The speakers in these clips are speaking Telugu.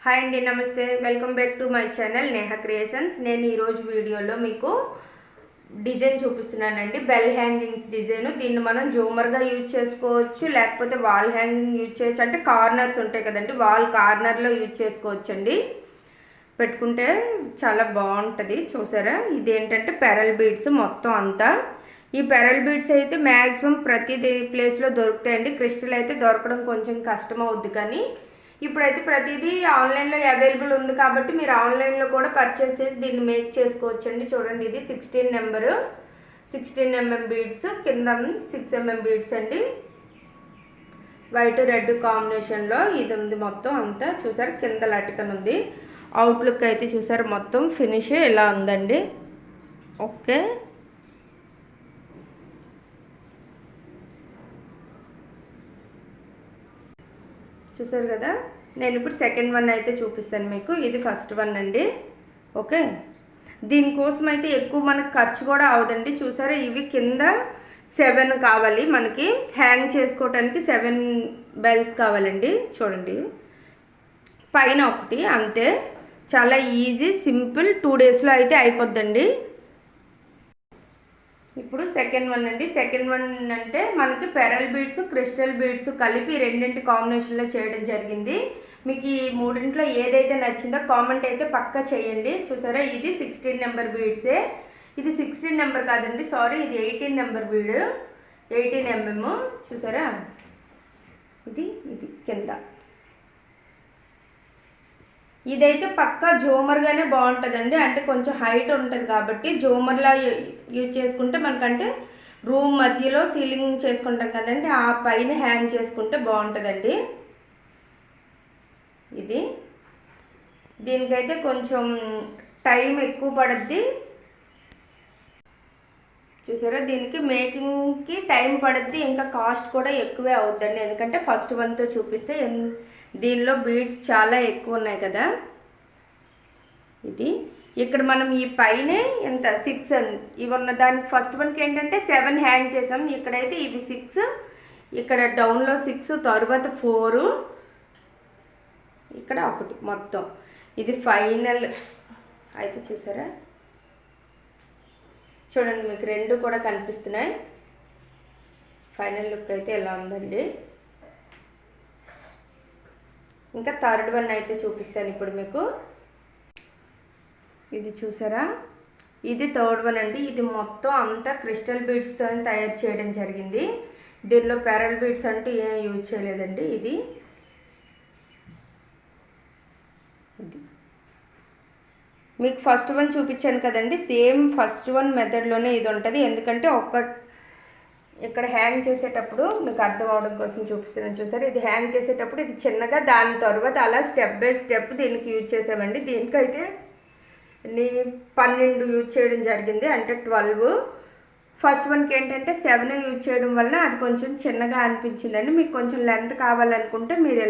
హాయ్ అండి, నమస్తే. Welcome back to my channel Neha creations. నేను ఈరోజు వీడియోలో మీకు డిజైన్ చూపిస్తున్నానండి. Bell hangings design. దీన్ని మనం జూమర్గా యూజ్ చేసుకోవచ్చు, లేకపోతే వాల్ హ్యాంగింగ్ యూజ్ చేయొచ్చు. అంటే కార్నర్స్ ఉంటాయి కదండి, వాల్ కార్నర్లో యూజ్ చేసుకోవచ్చు అండి. పెట్టుకుంటే చాలా బాగుంటుంది. చూసారా, ఇదేంటంటే పెరల్ బీడ్స్ మొత్తం అంతా. ఈ పెరల్ బీడ్స్ అయితే మ్యాక్సిమం ప్రతి ప్లేస్లో దొరుకుతాయండి. క్రిస్టల్ అయితే దొరకడం కొంచెం కష్టం అవుద్ది, కానీ ఇప్పుడైతే ప్రతిదీ ఆన్లైన్లో అవైలబుల్ ఉంది కాబట్టి మీరు ఆన్లైన్లో కూడా పర్చేస్ చేసి దీన్ని మేక్ చేసుకోవచ్చండి. చూడండి, ఇది 16 నెంబరు, 16 mm బీడ్స్, కింద 6 mm బీడ్స్ అండి. వైట్ రెడ్ కాంబినేషన్లో ఇది ఉంది మొత్తం అంతా. చూసారు, కింద లటికన్ ఉంది. అవుట్లుక్ అయితే చూసారు, మొత్తం ఫినిష్ ఇలా ఉందండి. ఓకే, చూసారు కదా. నేను ఇప్పుడు సెకండ్ వన్ అయితే చూపిస్తాను మీకు. ఇది ఫస్ట్ వన్ అండి. ఓకే, దీనికోసం అయితే ఎక్కువ మనకు ఖర్చు కూడా అవదండి. చూసారా, ఇవి కింద 7 కావాలి మనకి. హ్యాంగ్ చేసుకోవటానికి 7 బెల్స్ కావాలండి. చూడండి, పైన ఒకటి, అంతే. చాలా ఈజీ, సింపుల్, 2 డేస్లో అయితే అయిపోద్దండి. ఇప్పుడు సెకండ్ వన్ అండి. సెకండ్ వన్ అంటే మనకి పెరల్ బీడ్స్, క్రిస్టల్ బీడ్స్ కలిపి రెండింటి కాంబినేషన్లో చేయడం జరిగింది. మీకు ఈ మూడింట్లో ఏదైతే నచ్చిందో కామెంట్ అయితే పక్కా చేయండి. చూసారా, ఇది 16 నెంబర్ బీడ్సే. ఇది 16 నెంబర్ కాదండి, సారీ, ఇది 18 నెంబర్ బీడ్, 18 mm. చూసారా, ఇది కింద. ఇదైతే పక్కా జోమర్గానే బాగుంటుందండి. అంటే కొంచెం హైట్ ఉంటుంది కాబట్టి జోమర్లా యూజ్ చేసుకుంటే మనకంటే రూమ్ మధ్యలో సీలింగ్ చేసుకుంటాం కదండి, ఆ పైన హ్యాంగ్ చేసుకుంటే బాగుంటుందండి. ఇది దీనికైతే కొంచెం టైం ఎక్కువ పడుద్ది. చూసారా, దీనికి మేకింగ్కి టైం పడుద్ది, ఇంకా కాస్ట్ కూడా ఎక్కువే అవుతుందండి. ఎందుకంటే ఫస్ట్ వన్తో చూపిస్తే దీనిలో బీడ్స్ చాలా ఎక్కువ ఉన్నాయి కదా. ఇది ఇక్కడ మనం ఈ పైనే ఎంత 6 ఇవి ఉన్న దానికి ఫస్ట్ వన్కి ఏంటంటే 7 హ్యాంగ్ చేసాం. ఇక్కడైతే ఇవి 6, ఇక్కడ డౌన్లో 6, తర్వాత 4, ఇక్కడ 1, మొత్తం ఇది ఫైనల్ అయితే. చూసారా, చూడండి, మీకు రెండు కూడా కనిపిస్తున్నాయి. ఫైనల్ లుక్ అయితే ఎలా ఉందండి. ఇంకా థర్డ్ వన్ అయితే చూపిస్తాను ఇప్పుడు మీకు. ఇది చూసారా, ఇది థర్డ్ వన్ అండి. ఇది మొత్తం అంతా క్రిస్టల్ బీడ్స్తో తయారు చేయడం జరిగింది. దీనిలో పెరల్ బీడ్స్ అంటూ ఏం యూజ్ చేయలేదండి. ఇది మీకు ఫస్ట్ వన్ చూపించాను కదండి, సేమ్ ఫస్ట్ వన్ మెథడ్లోనే ఇది ఉంటుంది. ఎందుకంటే ఇక్కడ హ్యాంగ్ చేసేటప్పుడు మీకు అర్థం అవడం కోసం చూపిస్తున్నాను. చూసారు, ఇది హ్యాంగ్ చేసేటప్పుడు ఇది చిన్నగా, దాని తర్వాత అలా స్టెప్ బై స్టెప్ దీనికి యూజ్ చేసామండి. దీనికైతే 12 యూజ్ చేయడం జరిగింది, అంటే 12. ఫస్ట్ వన్కి ఏంటంటే 7 యూజ్ చేయడం వల్ల అది కొంచెం చిన్నగా అనిపించిందండి. మీకు కొంచెం లెంత్ కావాలనుకుంటే మీరు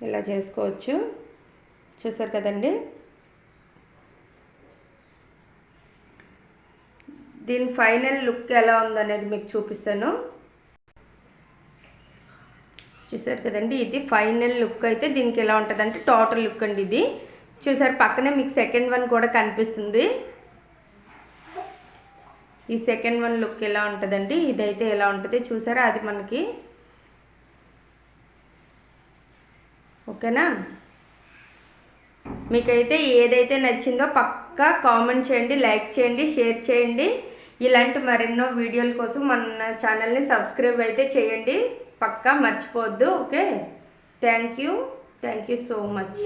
ఇలా చేసుకోవచ్చు. చూసారు కదండి. దీని ఫైనల్ లుక్ ఎలా ఉందనేది మీకు చూపిస్తాను. చూసారు కదండి, ఇది ఫైనల్ లుక్ అయితే దీనికి ఎలా ఉంటుంది అంటే టోటల్ లుక్ అండి ఇది. చూసారు, పక్కనే మీకు సెకండ్ వన్ కూడా కనిపిస్తుంది. ఈ సెకండ్ వన్ లుక్ ఎలా ఉంటుందండి, ఇదైతే ఎలా ఉంటుంది చూసారా, అది మనకి. ఓకేనా, మీకైతే ఏదైతే నచ్చిందో పక్కా కామెంట్ చేయండి, లైక్ చేయండి, షేర్ చేయండి. ఇలాంటి మరెన్నో వీడియోల కోసం మన ఛానల్ని సబ్స్క్రైబ్ అయితే చేయండి, పక్కా మర్చిపోవద్దు. Okay, thank you so much.